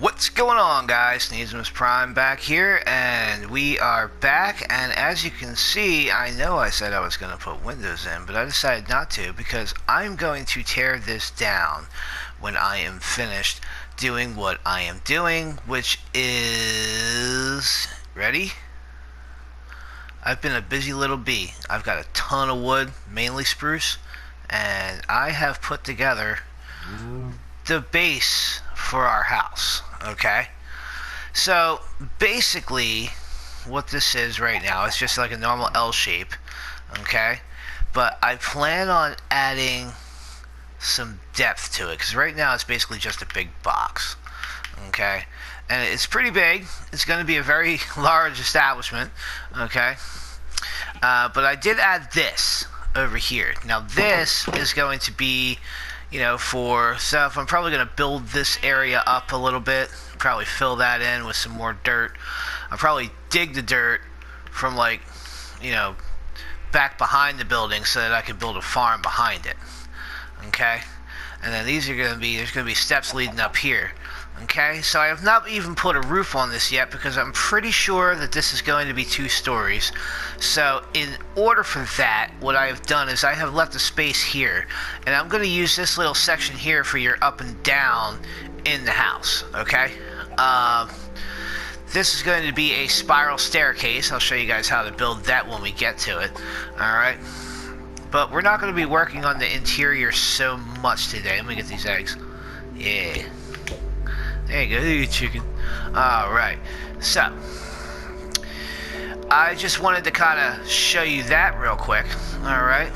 What's going on, guys? Needsamus Prime back here, and we are back. And as you can see, I know I said I was going to put windows in, but I decided not to because I'm going to tear this down when I am finished doing what I am doing, which is... Ready? I've been a busy little bee. I've got a ton of wood, mainly spruce, and I have put together the base for our house. Okay, so basically what this is right now is just like a normal L shape. Okay, but I plan on adding some depth to it because right now it's basically just a big box. Okay, and it's pretty big. It's going to be a very large establishment. Okay, but I did add this over here. Now this is going to be, you know, for stuff. I'm probably going to build this area up a little bit, probably fill that in with some more dirt. I'll probably dig the dirt from, like, you know, back behind the building so that I can build a farm behind it. Okay, and then these are going to be, there's going to be steps leading up here. Okay, so I have not even put a roof on this yet because I'm pretty sure that this is going to be 2 stories. So in order for that, what I have done is I have left a space here, and I'm going to use this little section here for your up and down in the house. Okay, this is going to be a spiral staircase. I'll show you guys how to build that when we get to it. Alright, but we're not going to be working on the interior so much today. Let me get these eggs. Yeah, there you go, you chicken. Alright, so I just wanted to kind of show you that real quick. Alright,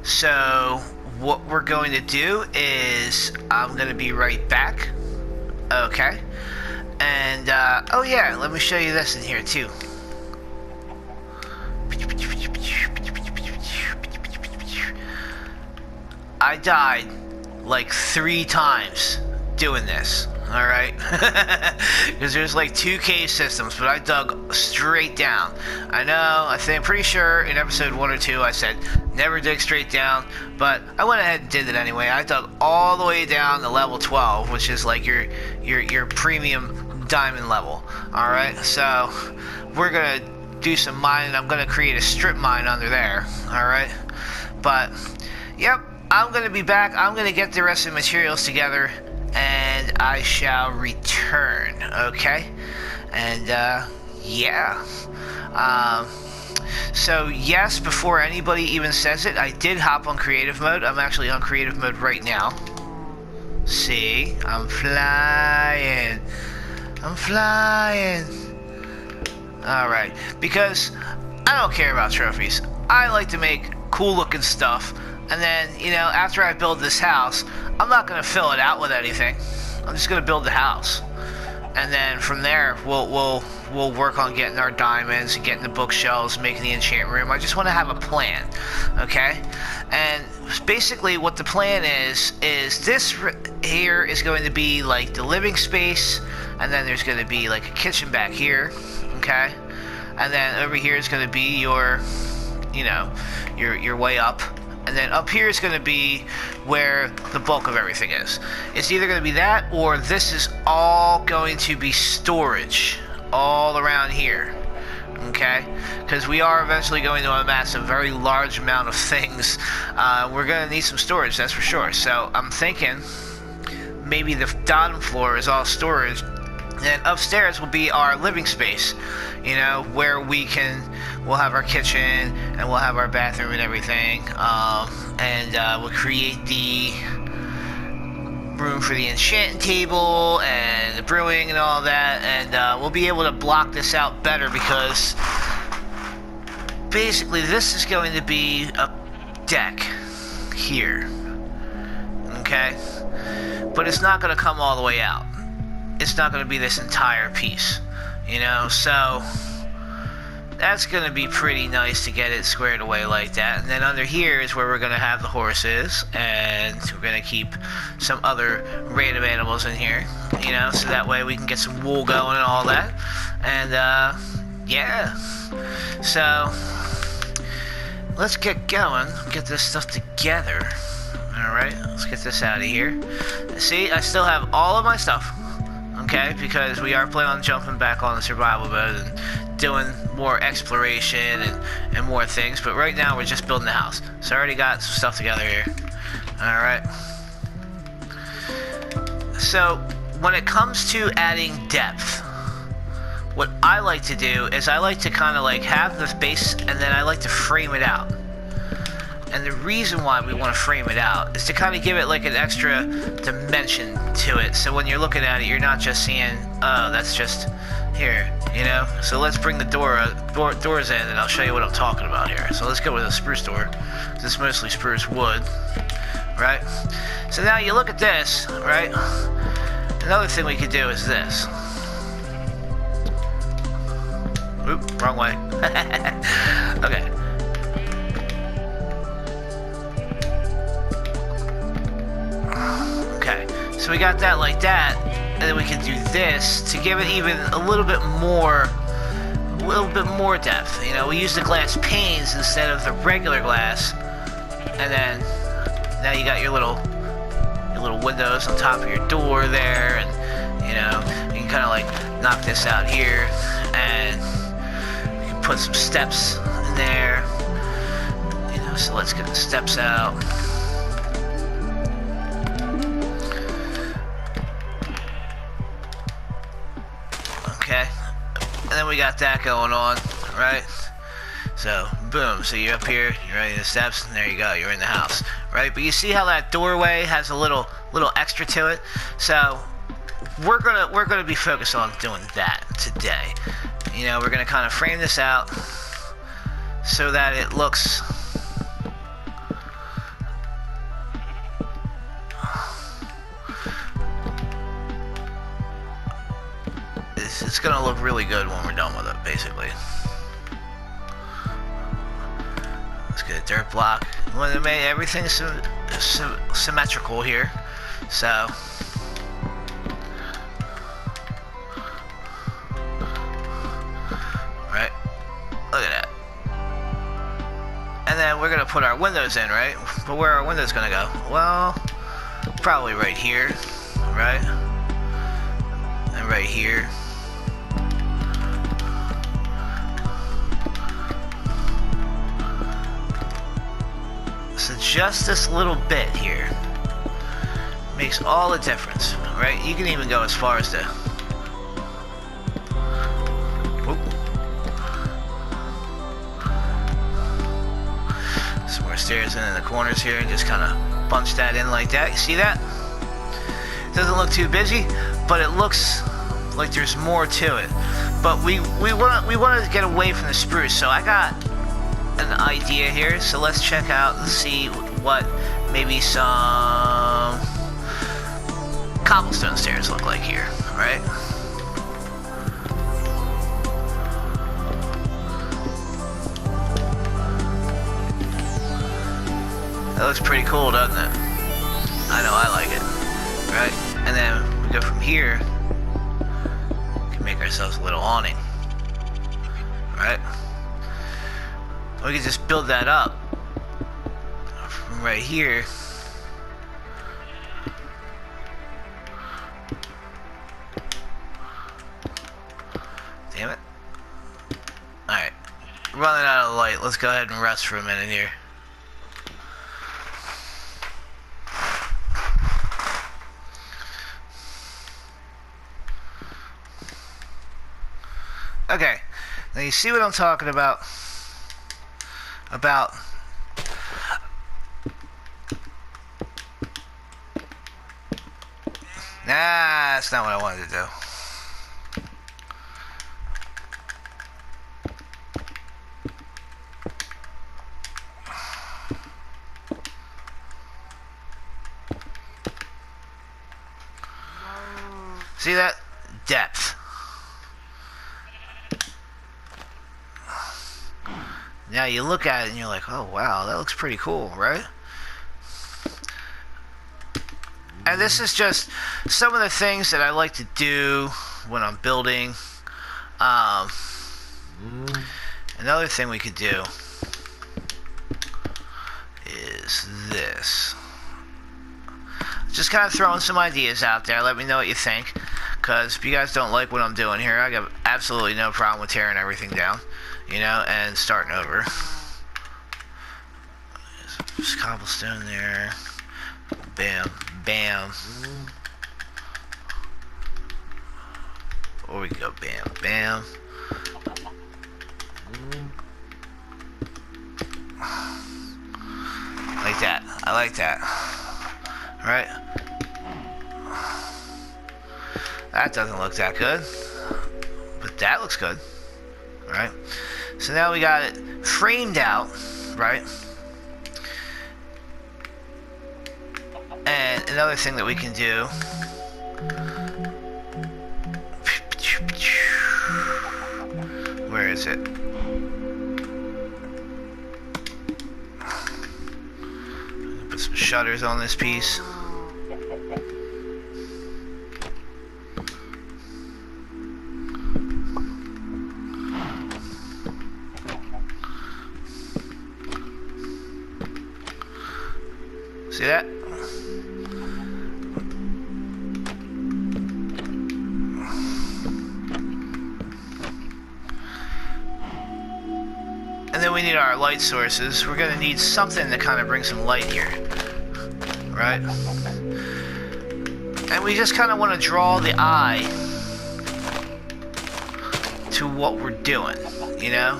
so what we're going to do is I'm going to be right back. Okay, and oh yeah, let me show you this in here too. I died like 3 times doing this, alright? Because there's like 2 cave systems, but I dug straight down. I know, I'm pretty sure in episode 1 or 2 I said never dig straight down, but I went ahead and did it anyway. I dug all the way down to level 12, which is like your premium diamond level. Alright, so we're gonna do some mining. I'm gonna create a strip mine under there. Alright, but yep, I'm gonna be back. I'm gonna get the rest of the materials together and I shall return. Okay, and yeah, so yes, before anybody even says it, I did hop on creative mode. I'm actually on creative mode right now. See, I'm flying. Alright, because I don't care about trophies. I like to make cool looking stuff, and then, you know, after I build this house, I'm not going to fill it out with anything. I'm just going to build the house, and then from there we'll work on getting our diamonds and getting the bookshelves, making the enchant room. I just want to have a plan. Okay, and basically what the plan is this here is going to be like the living space, and then there's going to be like a kitchen back here. Okay, and then over here is going to be your, you know, your way up. And then up here is going to be where the bulk of everything is. It's either going to be that, or this is all going to be storage all around here. Okay? Because we are eventually going to amass a very large amount of things. We're going to need some storage, that's for sure. So I'm thinking maybe the bottom floor is all storage, and upstairs will be our living space, you know, where we'll have our kitchen and we'll have our bathroom and everything, and we'll create the room for the enchanting table and the brewing and all that, and we'll be able to block this out better because basically this is going to be a deck here. Okay, but it's not going to come all the way out. It's not going to be this entire piece, you know, so that's going to be pretty nice to get it squared away like that. And then under here is where we're going to have the horses, and we're going to keep some other random animals in here, you know, so that way we can get some wool going and all that. And yeah, so let's get going, get this stuff together. Alright, let's get this out of here. See, I still have all of my stuff. Okay, because we are planning on jumping back on the survival mode and doing more exploration and more things. But right now we're just building the house. So I already got some stuff together here. Alright. So, when it comes to adding depth, what I like to do is I like to kind of like have the base and then I like to frame it out. And the reason why we want to frame it out is to kind of give it like an extra dimension to it. So when you're looking at it, you're not just seeing, oh, that's just here, you know? So let's bring the doors in and I'll show you what I'm talking about here. So let's go with a spruce door. This is mostly spruce wood, right? So now you look at this, right? Another thing we could do is this. Oop, wrong way. Okay. Okay, so we got that like that, and then we can do this to give it even a little bit more depth. You know, we use the glass panes instead of the regular glass, and then now you got your little windows on top of your door there, and you know, you can kind of like knock this out here, and you can put some steps in there. You know, so let's get the steps out. Okay, and then we got that going on, right? So, boom, so you're up here, you're running the steps, and there you go, you're in the house, right? But you see how that doorway has a little extra to it? So, we're gonna be focused on doing that today. You know, we're gonna kind of frame this out so that it looks it's gonna look really good when we're done with it, basically. Let's get a dirt block. We want to make everything symmetrical here. So, right? Look at that. And then we're gonna put our windows in, right? But where are our windows gonna go? Well, probably right here, right? And right here. So just this little bit here makes all the difference, right? You can even go as far as to some more stairs in the corners here, and just kind of bunch that in like that. You see that? Doesn't look too busy, but it looks like there's more to it. But we want to get away from the spruce, so I got an idea here. So let's check out and see what maybe some cobblestone stairs look like here, right? That looks pretty cool, doesn't it? I know, I like it, right? And then we go from here, we can make ourselves a little awning, right? We can just build that up from right here. Damn it. Alright. Running out of light. Let's go ahead and rest for a minute here. Okay. Now you see what I'm talking about? Nah, that's not what I wanted to do. See that? Depth. Now you look at it and you're like, oh wow, that looks pretty cool, right? And this is just some of the things that I like to do when I'm building. Another thing we could do is this. Just kind of throwing some ideas out there. Let me know what you think. Because if you guys don't like what I'm doing here, I got absolutely no problem with tearing everything down, you know, and starting over. There's cobblestone there. Bam, bam. Or we can go bam, bam. Like that. I like that. Alright. That doesn't look that good. But that looks good. Alright. So now we got it framed out. Right. And another thing that we can do. Where is it? Put some shutters on this piece. See that? And then we need our light sources. We're going to need something to kind of bring some light here. Right? And we just kind of want to draw the eye to what we're doing, you know?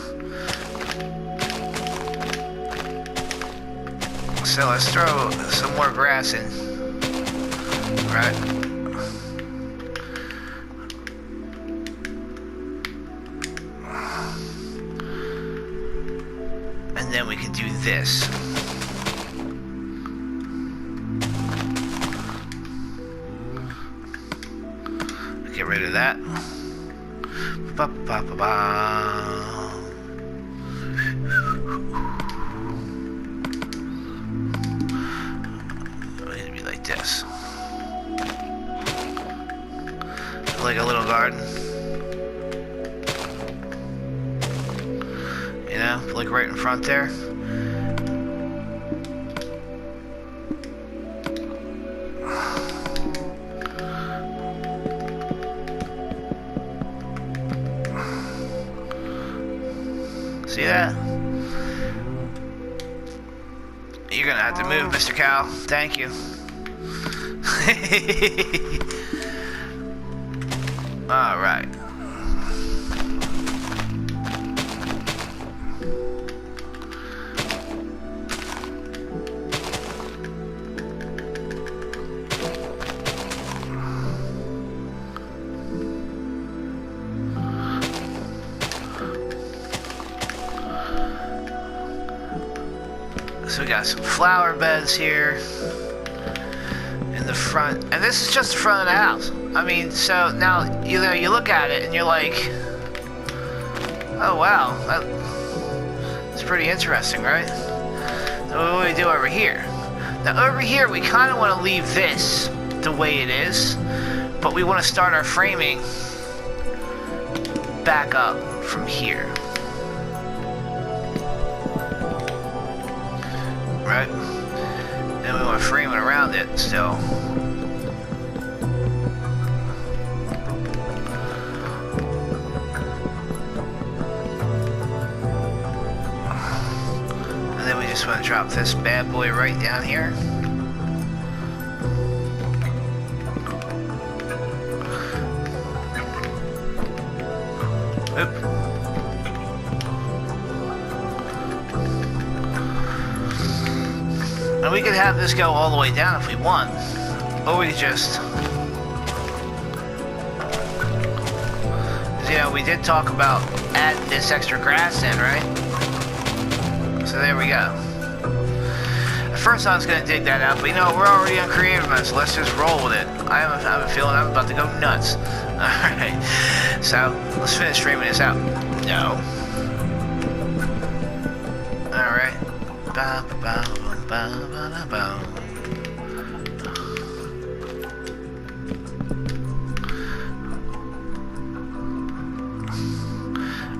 So let's throw some more grass in. Right? And then we can do this. Get rid of that. Ba ba ba ba. It'd be like this. Like a little garden. You know, like right in front there. See that? You're gonna have to move, Mr. Cow. Thank you. All right. So we got some flower beds here in the front, and this is just the front of the house. I mean, so now you know, you look at it and you're like, oh wow, that's pretty interesting, right? So what do we do over here? Now over here we kind of want to leave this the way it is, but we want to start our framing back up from here. Right? Then we want to frame it around it still. And then we just want to drop this bad boy right down here. Oop. And we could have this go all the way down if we want. Or we could just... You know, we did talk about adding this extra grass in, right? So there we go. At first I was going to dig that out, but you know, we're already on creative mode, so let's just roll with it. I have a feeling I'm about to go nuts. Alright, so let's finish framing this out. No. Alright. Ba ba ba.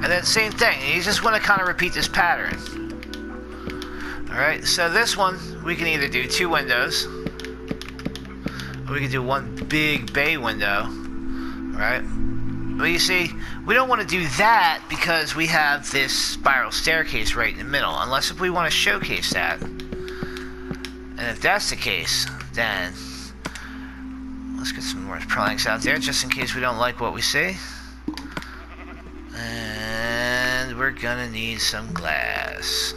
And then same thing, you just want to kind of repeat this pattern. Alright, so this one we can either do 2 windows, We could do one big bay window, right? But you see, we don't want to do that because we have this spiral staircase right in the middle. Unless if we want to showcase that. And if that's the case, then let's get some more planks out there just in case we don't like what we see. And we're gonna need some glass.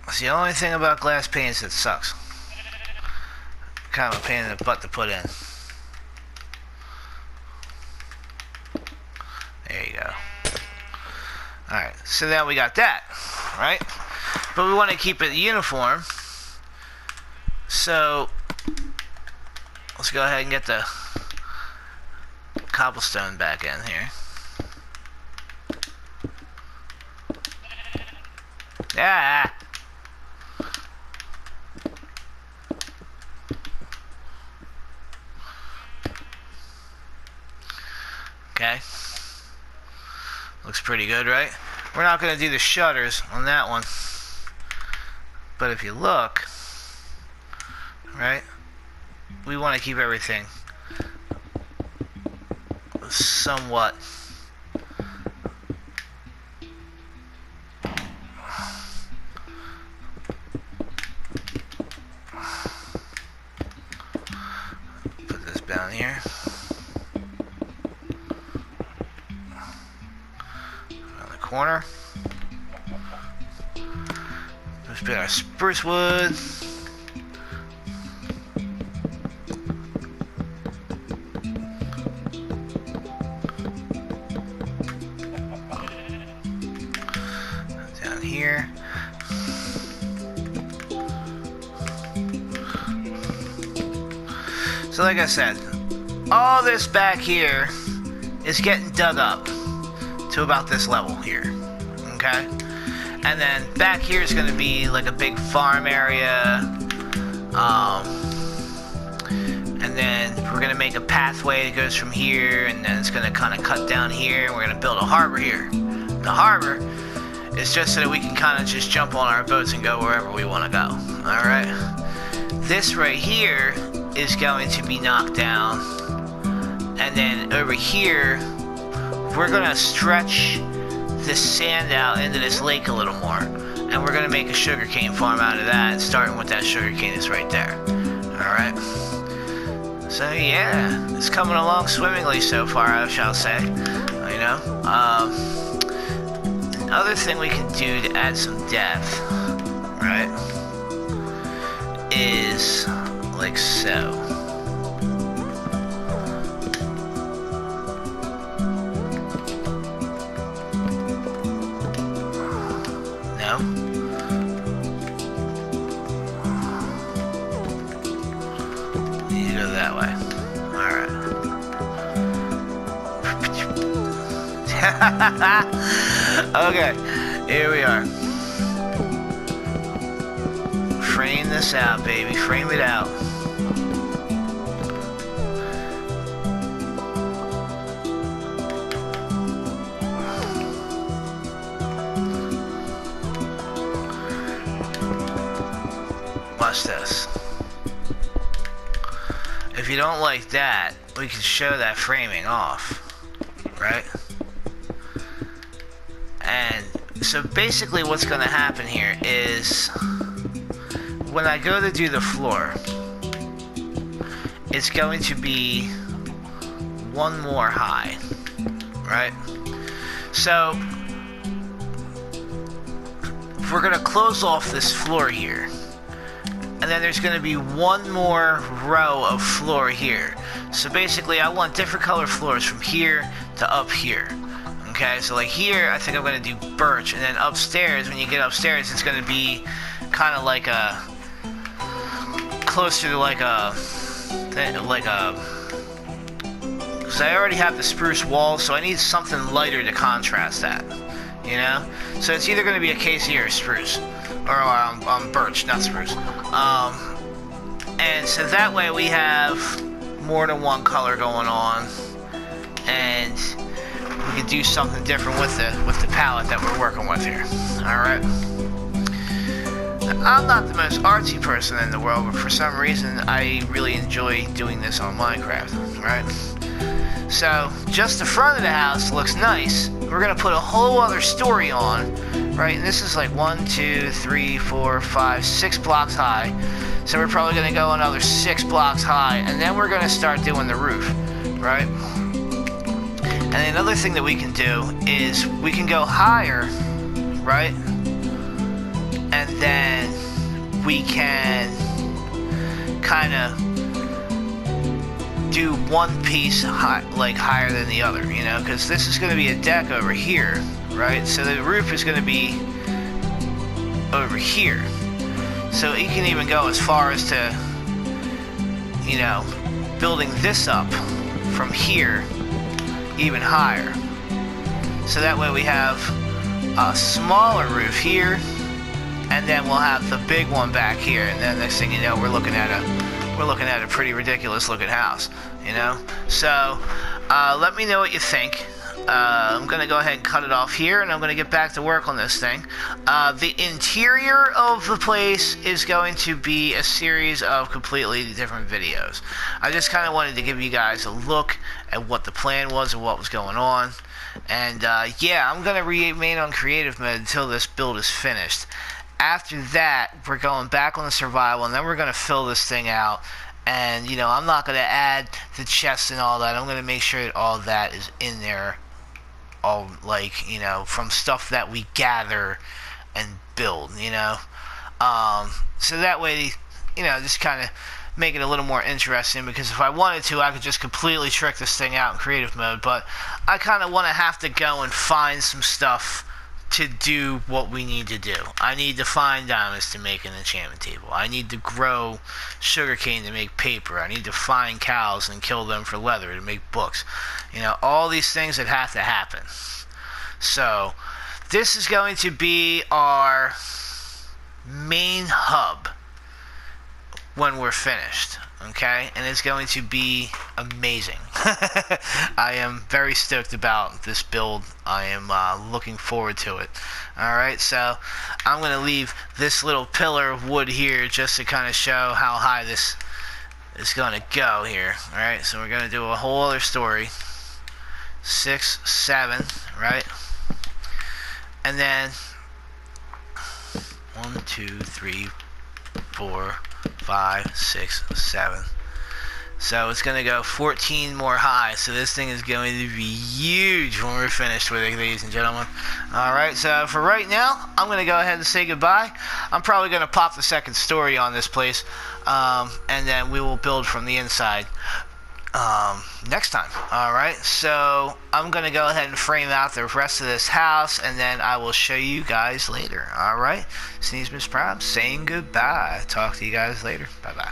It's the only thing about glass panes that sucks. Kind of a pain in the butt to put in. There you go. Alright, so now we got that, right? But we want to keep it uniform. So, let's go ahead and get the cobblestone back in here. Ah! Okay. Looks pretty good, right? We're not going to do the shutters on that one. But if you look, right, we want to keep everything somewhat put this down here. Corner. Let's put our spruce wood. Down here. So like I said, all this back here is getting dug up to about this level here, okay? And then back here is going to be like a big farm area, and then we're going to make a pathway that goes from here, and then it's going to kind of cut down here, and we're going to build a harbor here. The harbor is just so that we can kind of just jump on our boats and go wherever we want to go, alright? This right here is going to be knocked down, and then over here we're going to stretch this sand out into this lake a little more. And we're going to make a sugarcane farm out of that, starting with that sugarcane that's right there. Alright? So yeah, it's coming along swimmingly so far, I shall say. You know? Another thing we can do to add some depth, right, is like so. Okay, here we are. Frame this out, baby. Frame it out. Watch this. If you don't like that, we can show that framing off, right? And so basically what's going to happen here is when I go to do the floor, it's going to be one more high, right? So we're going to close off this floor here, and then there's going to be one more row of floor here. So basically I want different color floors from here to up here. Okay, so like here, I think I'm going to do birch, and then upstairs, when you get upstairs, it's going to be kind of like a, closer to like a, because I already have the spruce walls, so I need something lighter to contrast that, you know? So it's either going to be acacia or spruce, or birch, not spruce. And so that way we have more than one color going on, and we can do something different with the palette that we're working with here. Alright. I'm not the most artsy person in the world, but for some reason I really enjoy doing this on Minecraft, right? So, just the front of the house looks nice. We're going to put a whole other story on, right? And this is like 1, 2, 3, 4, 5, 6 blocks high. So we're probably going to go another 6 blocks high, and then we're going to start doing the roof, right? And another thing that we can do is we can go higher, right? And then we can kind of do one piece like higher than the other, you know, because this is going to be a deck over here, right? So the roof is going to be over here. So you can even go as far as to, you know, building this up from here even higher. So that way we have a smaller roof here, and then we'll have the big one back here, and then next thing you know, we're looking at a pretty ridiculous looking house, you know. So let me know what you think. I'm gonna go ahead and cut it off here, and I'm gonna get back to work on this thing. The interior of the place is going to be a series of completely different videos. I just kind of wanted to give you guys a look at what the plan was and what was going on. And yeah, I'm gonna remain on creative mode until this build is finished. After that, we're going back on the survival, and then we're gonna fill this thing out. And you know, I'm not gonna add the chests and all that. I'm gonna make sure that all that is in there, all like, you know, from stuff that we gather and build, you know. So that way, you know, just kind of make it a little more interesting, because if I wanted to, I could just completely trick this thing out in creative mode, but I kind of want to have to go and find some stuff to do what we need to do. I need to find diamonds to make an enchantment table. I need to grow sugarcane to make paper. I need to find cows and kill them for leather to make books. You know, all these things that have to happen. So, this is going to be our main hub when we're finished, okay? And it's going to be amazing. I am very stoked about this build. I am looking forward to it. Alright, so I'm going to leave this little pillar of wood here just to kind of show how high this is going to go here. Alright, so we're going to do a whole other story. 6, 7, right? And then 1, 2, 3, 4, 5, 6, 7. So it's going to go 14 more high. So this thing is going to be huge when we're finished with it, ladies and gentlemen. Alright, so for right now, I'm going to go ahead and say goodbye. I'm probably going to pop the second story on this place. And then we will build from the inside next time. Alright, so I'm going to go ahead and frame out the rest of this house, and then I will show you guys later. Alright, Sneeze Miss Prime saying goodbye. Talk to you guys later. Bye-bye.